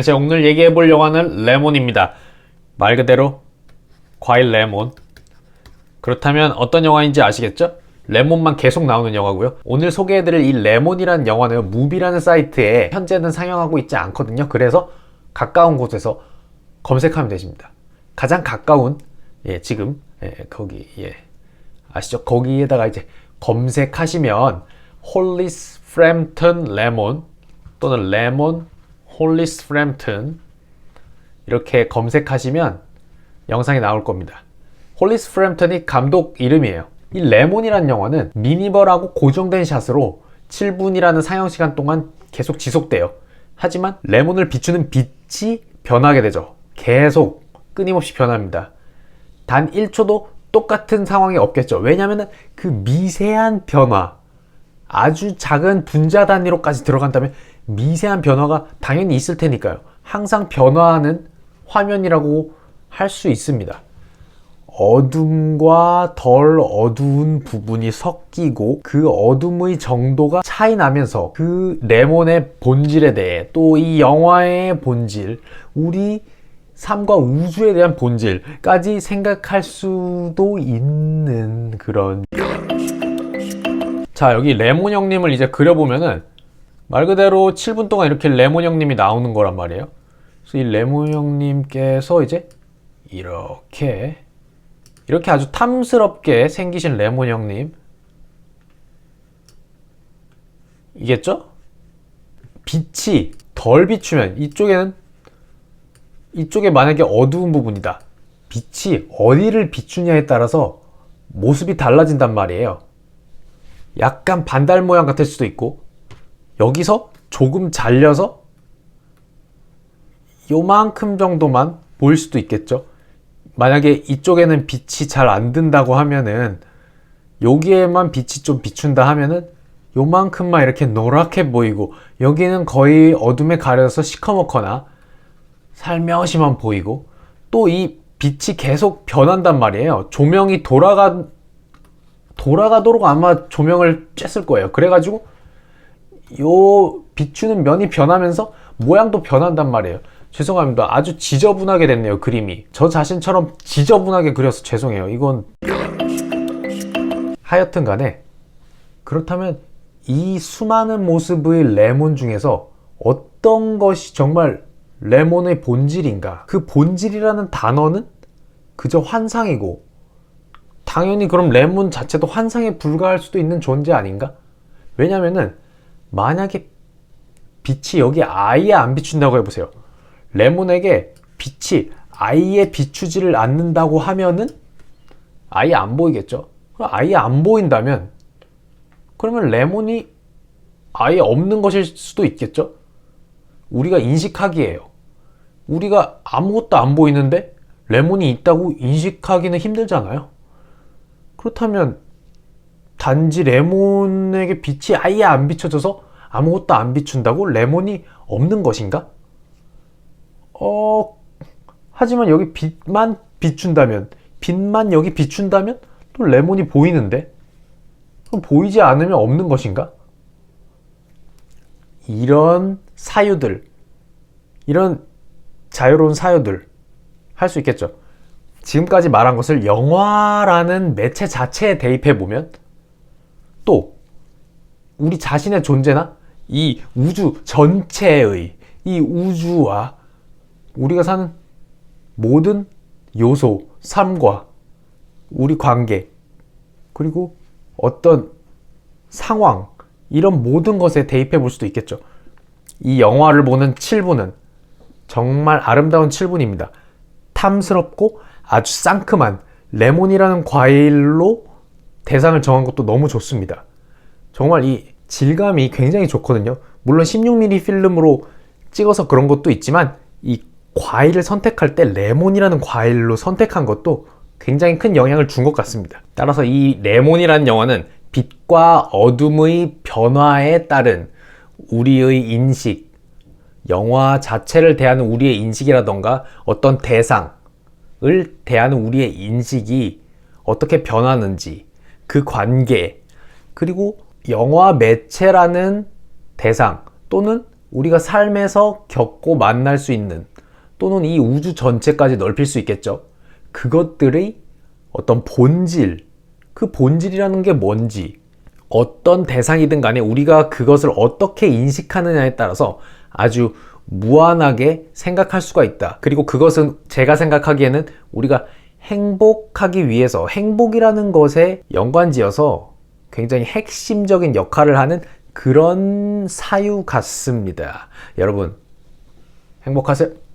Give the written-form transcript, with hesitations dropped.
제가 오늘 얘기해볼 영화는 레몬입니다. 말 그대로 과일 레몬. 그렇다면 어떤 영화인지 아시겠죠? 레몬만 계속 나오는 영화고요. 오늘 소개해드릴 이 레몬이라는 영화는 무비라는 사이트에 현재는 상영하고 있지 않거든요. 그래서 가까운 곳에서 검색하면 되십니다. 가장 가까운 지금 거기 아시죠? 거기에다가 이제 검색하시면 홀리스 프램튼 레몬 또는 레몬 홀리스 프램튼 이렇게 검색하시면 영상이 나올 겁니다. 홀리스 프램튼이 감독 이름이에요. 이 레몬이라는 영화는 미니멀하고 고정된 샷으로 7분이라는 상영시간 동안 계속 지속돼요. 하지만 레몬을 비추는 빛이 변하게 되죠. 계속 끊임없이 변합니다. 단 1초도 똑같은 상황이 없겠죠. 왜냐하면 그 미세한 변화, 아주 작은 분자 단위로까지 들어간다면 미세한 변화가 당연히 있을 테니까요. 항상 변화하는 화면이라고 할 수 있습니다. 어둠과 덜 어두운 부분이 섞이고 그 어둠의 정도가 차이 나면서 그 레몬의 본질에 대해 또 이 영화의 본질, 우리 삶과 우주에 대한 본질까지 생각할 수도 있는 그런. 자, 여기 레몬 형님을 이제 그려보면은 말 그대로 7분 동안 이렇게 레몬 형님이 나오는 거란 말이에요. 그래서 이 레몬 형님께서 이제 이렇게 아주 탐스럽게 생기신 레몬 형님 이겠죠? 빛이 덜 비추면 이쪽에 만약에 어두운 부분이다. 빛이 어디를 비추냐에 따라서 모습이 달라진단 말이에요. 약간 반달 모양 같을 수도 있고 여기서 조금 잘려서 요만큼 정도만 보일 수도 있겠죠. 만약에 이쪽에는 빛이 잘 안 든다고 하면은 여기에만 빛이 좀 비춘다 하면은 요만큼만 이렇게 노랗게 보이고 여기는 거의 어둠에 가려서 시커멓거나 살며시만 보이고 또 이 빛이 계속 변한단 말이에요. 조명이 돌아가도록 아마 조명을 쬐을 거예요. 그래가지고 요 비추는 면이 변하면서 모양도 변한단 말이에요. 죄송합니다. 아주 지저분하게 됐네요. 그림이 저 자신처럼 지저분하게 그려서 죄송해요. 이건 하여튼 간에 그렇다면 이 수많은 모습의 레몬 중에서 어떤 것이 정말 레몬의 본질인가? 그 본질이라는 단어는 그저 환상이고 당연히 그럼 레몬 자체도 환상에 불과할 수도 있는 존재 아닌가? 왜냐면은 만약에 빛이 여기 아예 안 비춘다고 해보세요. 레몬에게 빛이 아예 비추지를 않는다고 하면은 아예 안 보이겠죠. 아예 안 보인다면 그러면 레몬이 아예 없는 것일 수도 있겠죠. 우리가 인식하기에요. 우리가 아무것도 안 보이는데 레몬이 있다고 인식하기는 힘들잖아요. 그렇다면 단지 레몬에게 빛이 아예 안 비춰져서 아무것도 안 비춘다고 레몬이 없는 것인가? 하지만 여기 빛만 비춘다면, 빛만 여기 비춘다면 또 레몬이 보이는데? 그럼 보이지 않으면 없는 것인가? 이런 사유들, 이런 자유로운 사유들 할 수 있겠죠. 지금까지 말한 것을 영화라는 매체 자체에 대입해보면 또 우리 자신의 존재나 이 우주 전체의 이 우주와 우리가 사는 모든 요소, 삶과 우리 관계 그리고 어떤 상황 이런 모든 것에 대입해 볼 수도 있겠죠. 이 영화를 보는 7분은 정말 아름다운 7분입니다. 탐스럽고 아주 상큼한 레몬이라는 과일로 대상을 정한 것도 너무 좋습니다. 정말 이 질감이 굉장히 좋거든요. 물론 16mm 필름으로 찍어서 그런 것도 있지만 이 과일을 선택할 때 레몬이라는 과일로 선택한 것도 굉장히 큰 영향을 준 것 같습니다. 따라서 이 레몬이라는 영화는 빛과 어둠의 변화에 따른 우리의 인식, 영화 자체를 대하는 우리의 인식이라던가 어떤 대상을 대하는 우리의 인식이 어떻게 변하는지 그 관계, 그리고 영화 매체라는 대상 또는 우리가 삶에서 겪고 만날 수 있는, 또는 이 우주 전체까지 넓힐 수 있겠죠. 그것들의 어떤 본질, 그 본질이라는 게 뭔지, 어떤 대상이든 간에 우리가 그것을 어떻게 인식하느냐에 따라서 아주 무한하게 생각할 수가 있다. 그리고 그것은 제가 생각하기에는 우리가 행복하기 위해서, 행복이라는 것에 연관지어서 굉장히 핵심적인 역할을 하는 그런 사유 같습니다. 여러분, 행복하세요.